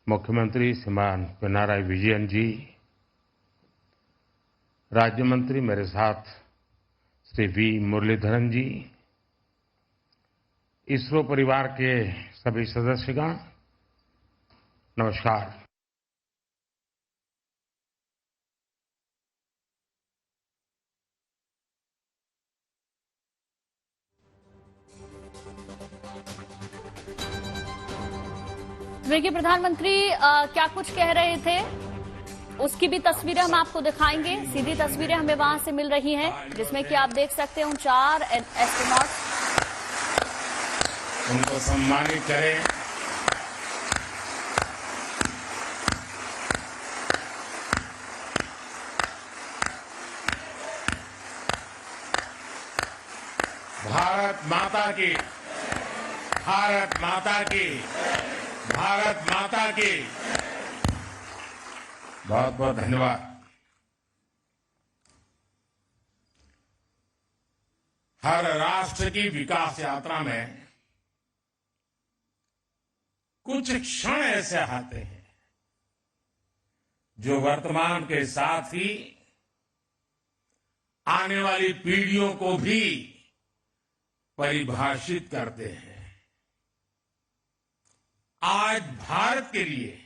मुख्यमंत्री श्रीमान पिनाराई विजयन जी, राज्य मंत्री मेरे साथ श्री वी मुरलीधरन जी, इसरो परिवार के सभी सदस्यगण, नमस्कार। देखिए, प्रधानमंत्री क्या कुछ कह रहे थे, उसकी भी तस्वीरें हम आपको दिखाएंगे। सीधी तस्वीरें हमें वहां से मिल रही हैं, जिसमें कि आप देख सकते हैं 4 एस्ट्रोनॉट उनको सम्मानित करें। भारत माता की, भारत माता की, भारत माता की। बहुत बहुत धन्यवाद। हर राष्ट्र की विकास यात्रा में कुछ क्षण ऐसे आते हैं जो वर्तमान के साथ ही आने वाली पीढ़ियों को भी परिभाषित करते हैं। आज भारत के लिए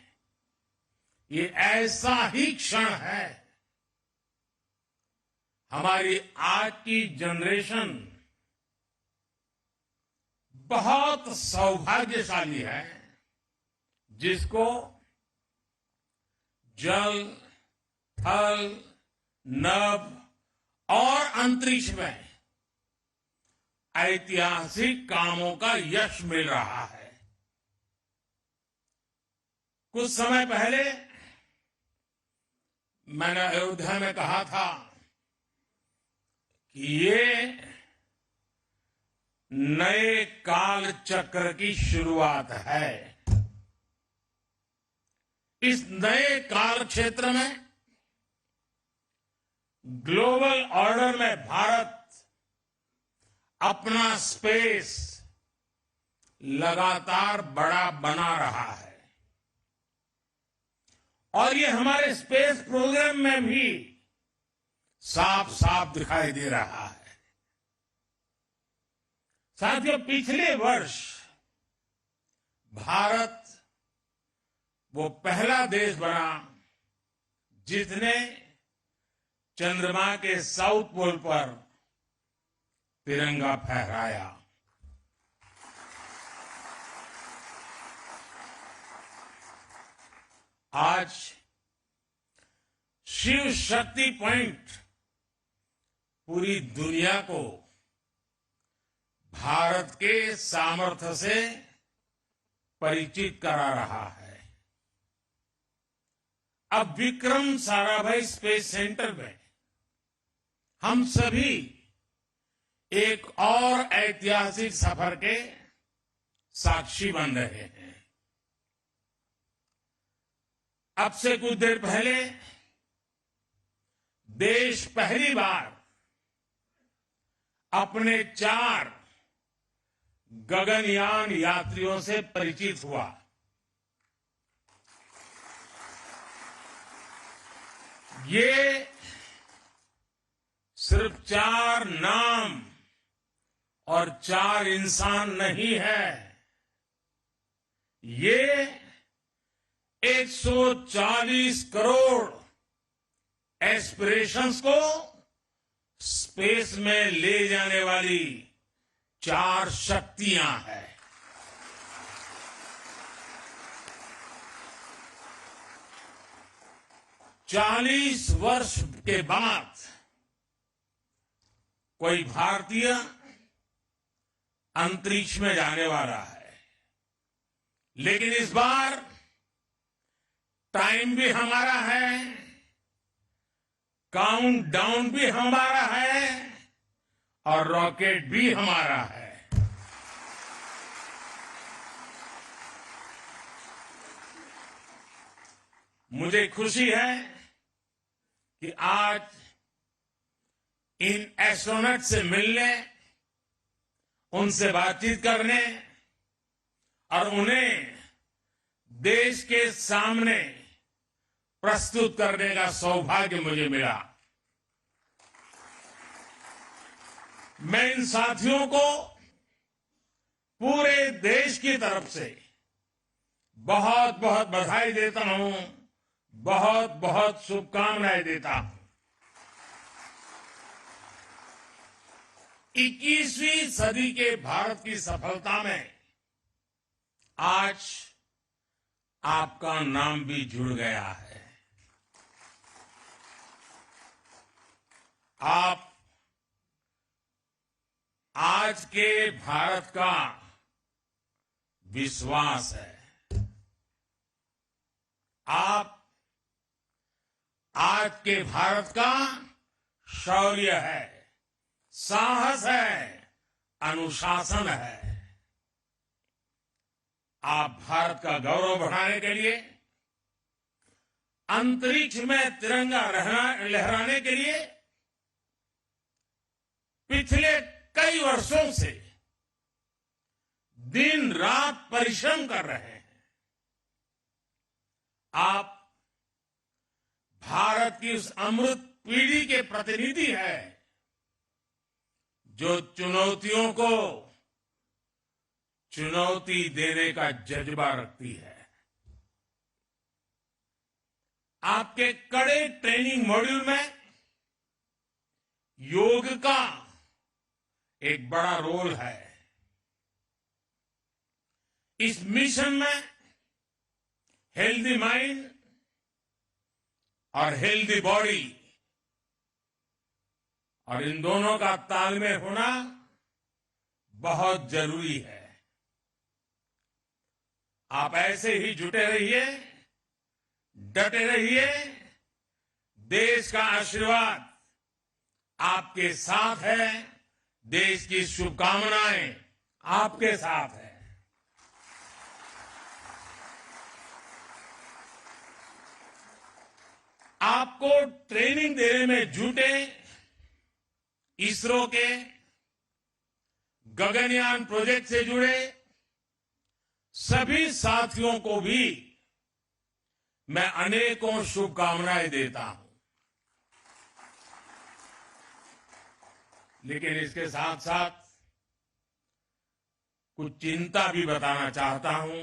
ये ऐसा ही क्षण है। हमारी आज की जनरेशन बहुत सौभाग्यशाली है, जिसको जल, थल, नभ और अंतरिक्ष में ऐतिहासिक कामों का यश मिल रहा है। कुछ समय पहले मैंने अयोध्या में कहा था कि ये नए काल चक्र की शुरुआत है। इस नए काल क्षेत्र में ग्लोबल ऑर्डर में भारत अपना स्पेस लगातार बड़ा बना रहा है, और ये हमारे स्पेस प्रोग्राम में भी साफ साफ दिखाई दे रहा है। साथियों, पिछले वर्ष भारत वो पहला देश बना जिसने चंद्रमा के साउथ पोल पर तिरंगा फहराया। आज शिव शक्ति पॉइंट पूरी दुनिया को भारत के सामर्थ्य से परिचित करा रहा है। अब विक्रम साराभाई स्पेस सेंटर में हम सभी एक और ऐतिहासिक सफर के साक्षी बन रहे हैं। अब से कुछ देर पहले देश पहली बार अपने 4 गगनयान यात्रियों से परिचित हुआ। ये सिर्फ 4 नाम और 4 इंसान नहीं है, ये 140 करोड़ एस्पिरेशंस को स्पेस में ले जाने वाली 4 शक्तियां हैं। चालीस वर्ष के बाद कोई भारतीय अंतरिक्ष में जाने वाला है, लेकिन इस बार टाइम भी हमारा है, काउंट डाउन भी हमारा है और रॉकेट भी हमारा है। मुझे खुशी है कि आज इन एस्ट्रोनॉट से मिलने, उनसे बातचीत करने और उन्हें देश के सामने प्रस्तुत करने का सौभाग्य मुझे मिला। मैं इन साथियों को पूरे देश की तरफ से बहुत बहुत बधाई देता हूं, बहुत बहुत शुभकामनाएं देता हूं। 21वीं सदी के भारत की सफलता में आज आपका नाम भी जुड़ गया है। आप आज के भारत का विश्वास है। आप आज के भारत का शौर्य है, साहस है, अनुशासन है। आप भारत का गौरव बढ़ाने के लिए, अंतरिक्ष में तिरंगा लहराने के लिए पिछले कई वर्षों से दिन रात परिश्रम कर रहे हैं। आप भारत की उस अमृत पीढ़ी के प्रतिनिधि हैं जो चुनौतियों को चुनौती देने का जज्बा रखती है। आपके कड़े ट्रेनिंग मॉड्यूल में योग का एक बड़ा रोल है। इस मिशन में हेल्दी माइंड और हेल्दी बॉडी और इन दोनों का तालमेल होना बहुत जरूरी है। आप ऐसे ही जुटे रहिए, डटे रहिए। देश का आशीर्वाद आपके साथ है, देश की शुभकामनाएं आपके साथ है। आपको ट्रेनिंग देने में जुटे इसरो के गगनयान प्रोजेक्ट से जुड़े सभी साथियों को भी मैं अनेकों शुभकामनाएं देता हूं। लेकिन इसके साथ साथ कुछ चिंता भी बताना चाहता हूं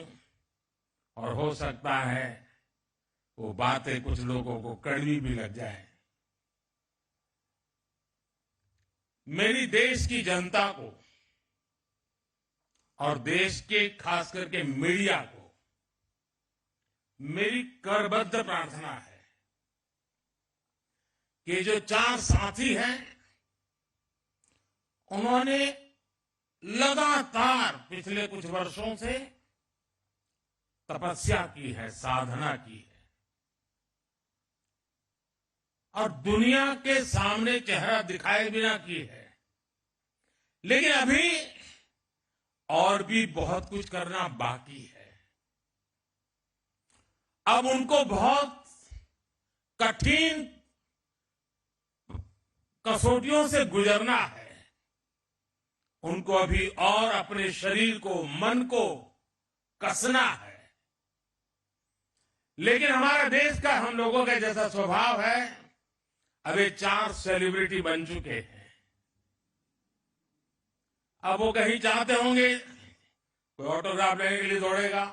और हो सकता है वो बातें कुछ लोगों को कड़वी भी लग जाए। मेरी देश की जनता को और देश के खास करके मीडिया को मेरी करबद्ध प्रार्थना है कि जो 4 साथी हैं उन्होंने लगातार पिछले कुछ वर्षों से तपस्या की है, साधना की है और दुनिया के सामने चेहरा दिखाए बिना की है। लेकिन अभी और भी बहुत कुछ करना बाकी है। अब उनको बहुत कठिन कसौटियों से गुजरना है। उनको अभी और अपने शरीर को, मन को कसना है। लेकिन हमारा देश का, हम लोगों का जैसा स्वभाव है, अब ये 4 सेलिब्रिटी बन चुके हैं। अब वो कहीं चाहते होंगे, कोई ऑटोग्राफ लेने के लिए दौड़ेगा।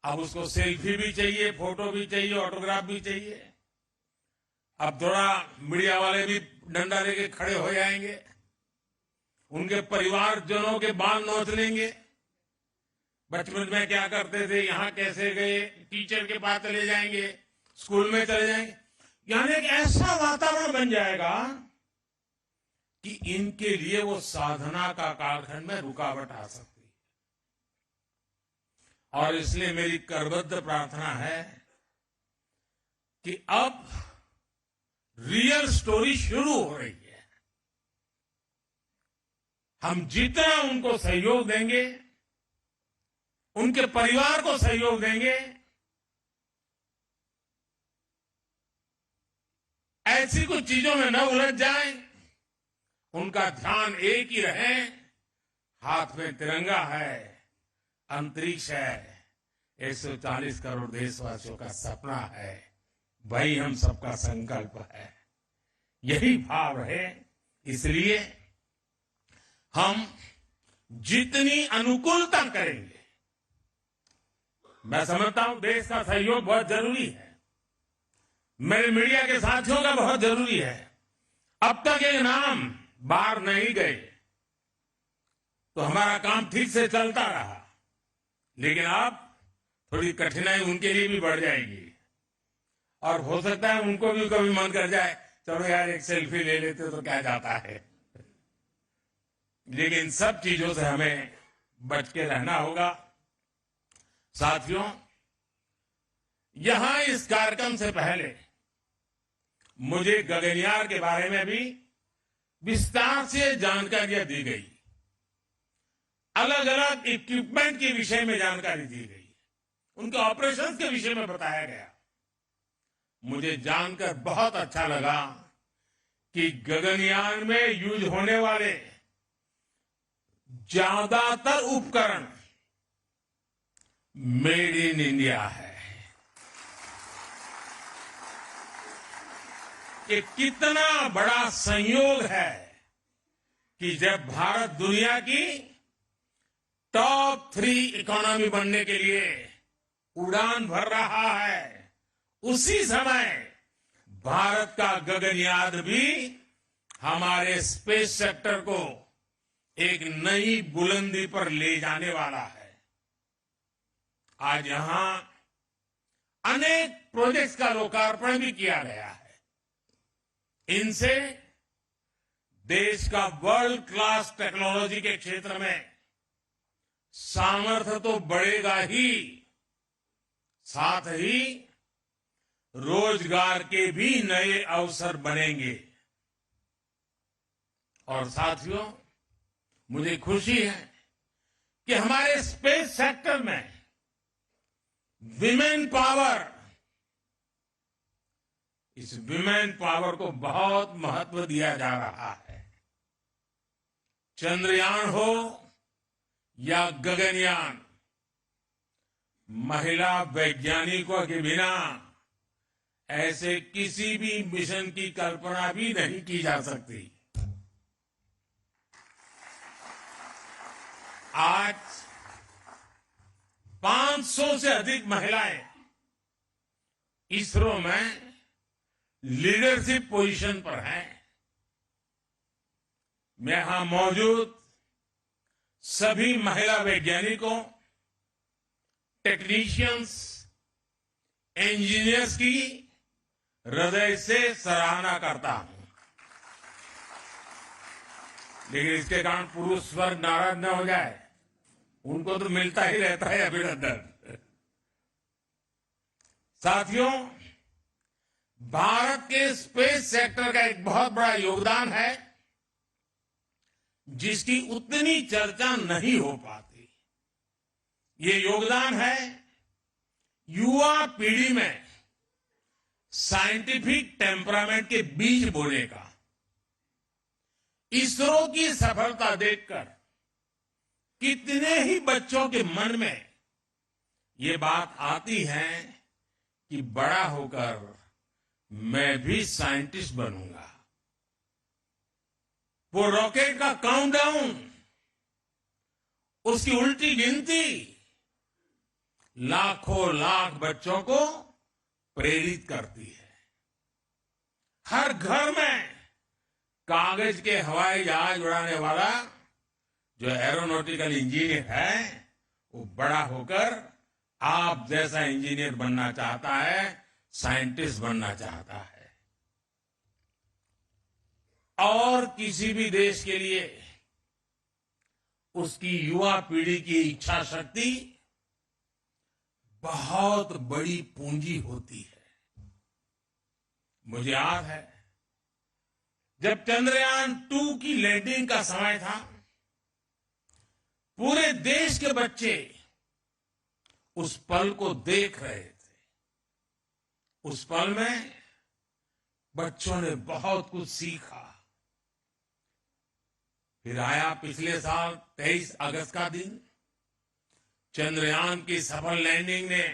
अब उसको सेल्फी भी चाहिए, फोटो भी चाहिए, ऑटोग्राफ भी चाहिए। अब थोड़ा मीडिया वाले भी डंडा लेके खड़े हो जाएंगे, उनके परिवारजनों के बाल नोच लेंगे। बचपन में क्या करते थे, यहां कैसे गए, टीचर के पास चले जाएंगे, स्कूल में चले जाएंगे। यानी एक ऐसा वातावरण बन जाएगा कि इनके लिए वो साधना का कालखंड में रुकावट आ सकती है। और इसलिए मेरी करबद्ध प्रार्थना है कि अब रियल स्टोरी शुरू हो रही है। हम जितना उनको सहयोग देंगे, उनके परिवार को सहयोग देंगे, ऐसी कुछ चीजों में न उलझ जाएं, उनका ध्यान एक ही रहे, हाथ में तिरंगा है, अंतरिक्ष है, 140 करोड़ देशवासियों का सपना है, वही हम सबका संकल्प है। यही भाव है, इसलिए हम जितनी अनुकूलता करेंगे, मैं समझता हूं देश का सहयोग बहुत जरूरी है, मेरे मीडिया के साथियों का बहुत जरूरी है। अब तक ये नाम बाहर नहीं गए तो हमारा काम ठीक से चलता रहा, लेकिन अब थोड़ी कठिनाई उनके लिए भी बढ़ जाएगी और हो सकता है उनको भी कभी मन कर जाए चलो यार एक सेल्फी ले लेते तो क्या जाता है। लेकिन सब चीजों से हमें बच के रहना होगा। साथियों, यहां इस कार्यक्रम से पहले मुझे गगनयान के बारे में भी विस्तार से जानकारियां दी गई, अलग अलग इक्विपमेंट के विषय में जानकारी दी गई, उनके ऑपरेशन के विषय में बताया गया। मुझे जानकर बहुत अच्छा लगा कि गगनयान में यूज होने वाले ज्यादातर उपकरण मेड इन इंडिया है। ये कितना बड़ा संयोग है कि जब भारत दुनिया की टॉप 3 इकोनॉमी बनने के लिए उड़ान भर रहा है, उसी समय भारत का गगनयान भी हमारे स्पेस सेक्टर को एक नई बुलंदी पर ले जाने वाला है। आज यहां अनेक प्रोजेक्ट्स का लोकार्पण भी किया गया है। इनसे देश का वर्ल्ड क्लास टेक्नोलॉजी के क्षेत्र में सामर्थ्य तो बढ़ेगा ही, साथ ही रोजगार के भी नए अवसर बनेंगे। और साथियों, मुझे खुशी है कि हमारे स्पेस सेक्टर में विमेन पावर, इस विमेन पावर को बहुत महत्व दिया जा रहा है। चंद्रयान हो या गगनयान, महिला वैज्ञानिकों के बिना ऐसे किसी भी मिशन की कल्पना भी नहीं की जा सकती। आज 500 से अधिक महिलाएं इसरो में लीडरशिप पोजीशन पर हैं। मैं यहां मौजूद सभी महिला वैज्ञानिकों, टेक्नीशियंस, इंजीनियर्स की हृदय से सराहना करता हूं। लेकिन इसके कारण पुरुष वर्ग नाराज न हो जाए, उनको तो मिलता ही रहता है अभिनंदन। साथियों, भारत के स्पेस सेक्टर का एक बहुत बड़ा योगदान है जिसकी उतनी चर्चा नहीं हो पाती। ये योगदान है युवा पीढ़ी में साइंटिफिक टेम्परामेंट के बीज बोने का। इसरो की सफलता देखकर कितने ही बच्चों के मन में ये बात आती है कि बड़ा होकर मैं भी साइंटिस्ट बनूंगा। वो रॉकेट का काउंटडाउन, उसकी उल्टी गिनती लाखों लाख बच्चों को प्रेरित करती है। हर घर में कागज के हवाई जहाज उड़ाने वाला जो एरोनॉटिकल इंजीनियर है, वो बड़ा होकर आप जैसा इंजीनियर बनना चाहता है, साइंटिस्ट बनना चाहता है। और किसी भी देश के लिए उसकी युवा पीढ़ी की इच्छा शक्ति बहुत बड़ी पूंजी होती है। मुझे याद है जब चंद्रयान 2 की लैंडिंग का समय था, पूरे देश के बच्चे उस पल को देख रहे थे। उस पल में बच्चों ने बहुत कुछ सीखा। फिर आया पिछले साल 23 अगस्त का दिन, चंद्रयान की सफल लैंडिंग ने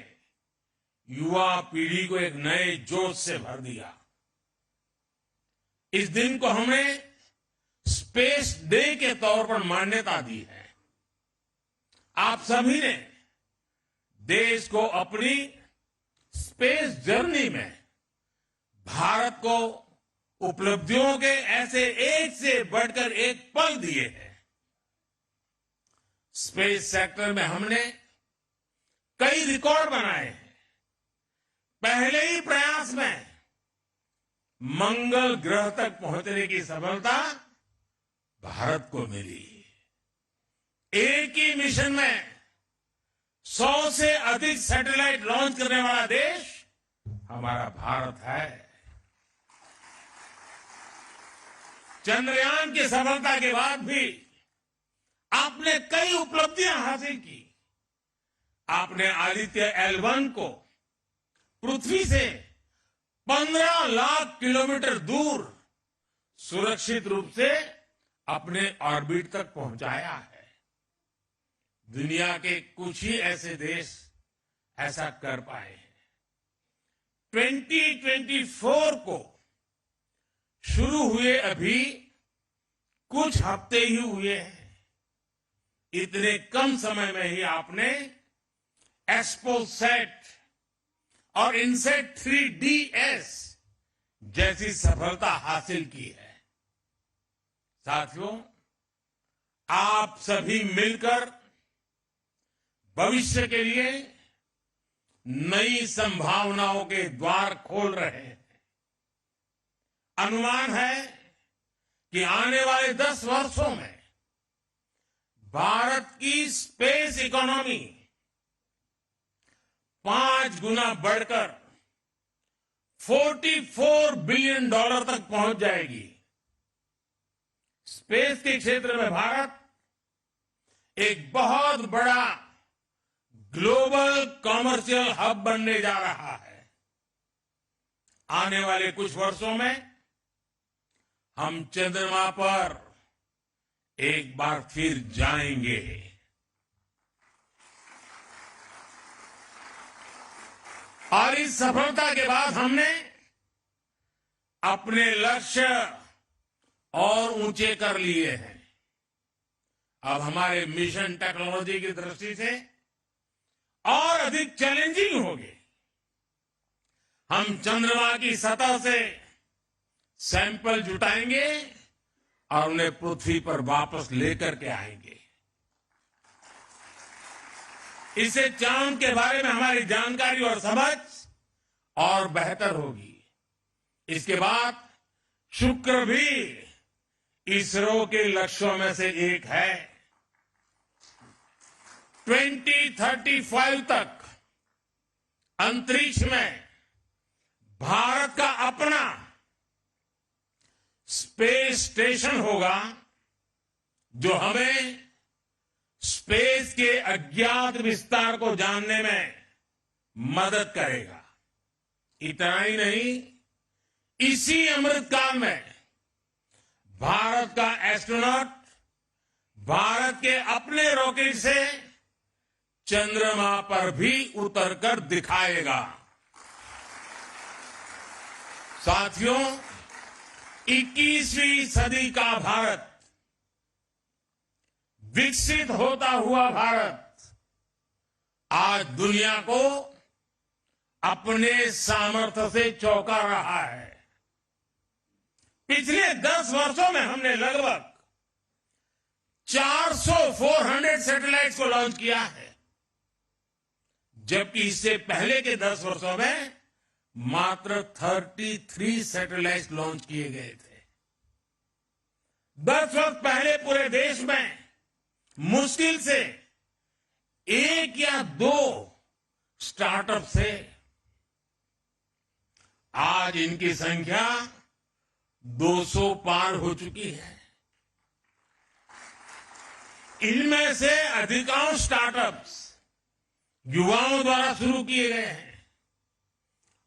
युवा पीढ़ी को एक नए जोश से भर दिया। इस दिन को हमने स्पेस डे के तौर पर मान्यता दी है। आप सभी ने देश को अपनी स्पेस जर्नी में भारत को उपलब्धियों के ऐसे एक से बढ़कर एक पल दिए हैं। स्पेस सेक्टर में हमने कई रिकॉर्ड बनाए हैं। पहले ही प्रयास में मंगल ग्रह तक पहुंचने की सफलता भारत को मिली। एक ही मिशन में 100 से अधिक सैटेलाइट लॉन्च करने वाला देश हमारा भारत है। चंद्रयान की सफलता के बाद भी आपने कई उपलब्धियां हासिल की। आपने आदित्य L1 को पृथ्वी से 15 लाख किलोमीटर दूर सुरक्षित रूप से अपने ऑर्बिट तक पहुंचाया है। दुनिया के कुछ ही ऐसे देश ऐसा कर पाए हैं। 2024 को शुरू हुए अभी कुछ हफ्ते ही हुए हैं। इतने कम समय में ही आपने एस्पोसेट और इनसेट 3DS जैसी सफलता हासिल की है। साथियों, आप सभी मिलकर भविष्य के लिए नई संभावनाओं के द्वार खोल रहे हैं। अनुमान है कि आने वाले 10 वर्षों में भारत की स्पेस इकोनॉमी 5 गुना बढ़कर $44 बिलियन तक पहुंच जाएगी। स्पेस के क्षेत्र में भारत एक बहुत बड़ा ग्लोबल कॉमर्शियल हब बनने जा रहा है। आने वाले कुछ वर्षों में हम चंद्रमा पर एक बार फिर जाएंगे। और इस सफलता के बाद हमने अपने लक्ष्य और ऊंचे कर लिए हैं। अब हमारे मिशन टेक्नोलॉजी की दृष्टि से और अधिक चैलेंजिंग होंगे। हम चंद्रमा की सतह से सैंपल जुटाएंगे और उन्हें पृथ्वी पर वापस लेकर के आएंगे। इससे चांद के बारे में हमारी जानकारी और समझ और बेहतर होगी। इसके बाद शुक्र भी इसरो के लक्ष्यों में से एक है। 2035 तक अंतरिक्ष में भारत का अपना स्पेस स्टेशन होगा, जो हमें स्पेस के अज्ञात विस्तार को जानने में मदद करेगा। इतना ही नहीं, इसी अमृतकाल में भारत का एस्ट्रोनॉट भारत के अपने रॉकेट से चंद्रमा पर भी उतरकर दिखाएगा। साथियों, 21वीं सदी का भारत, विकसित होता हुआ भारत आज दुनिया को अपने सामर्थ्य से चौंका रहा है। पिछले 10 वर्षों में हमने लगभग 400 सैटेलाइट्स को लॉन्च किया है, जबकि इससे पहले के 10 वर्षों में मात्र 33 सैटेलाइट्स लॉन्च किए गए थे। 10 वर्ष पहले पूरे देश में मुश्किल से 1 या 2 स्टार्टअप थे। आज इनकी संख्या 200 पार हो चुकी है। इनमें से अधिकांश स्टार्टअप्स युवाओं द्वारा शुरू किए गए हैं।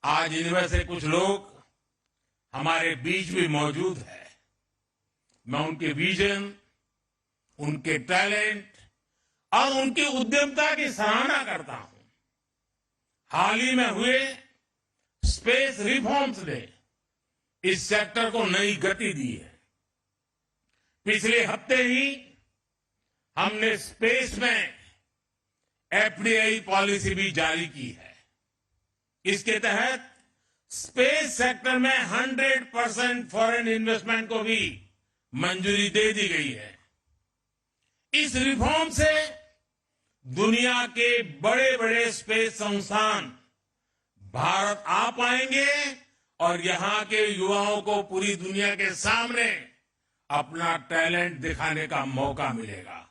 आज इनमें से कुछ लोग हमारे बीच भी मौजूद है। मैं उनके विजन, उनके टैलेंट और उनकी उद्यमता की सराहना करता हूं। हाल ही में हुए स्पेस रिफॉर्म्स ने इस सेक्टर को नई गति दी है। पिछले हफ्ते ही हमने स्पेस में एफडीआई पॉलिसी भी जारी की है। इसके तहत स्पेस सेक्टर में 100% फॉरेन इन्वेस्टमेंट को भी मंजूरी दे दी गई है। इस रिफॉर्म से दुनिया के बड़े बड़े स्पेस संस्थान भारत आ पाएंगे और यहां के युवाओं को पूरी दुनिया के सामने अपना टैलेंट दिखाने का मौका मिलेगा।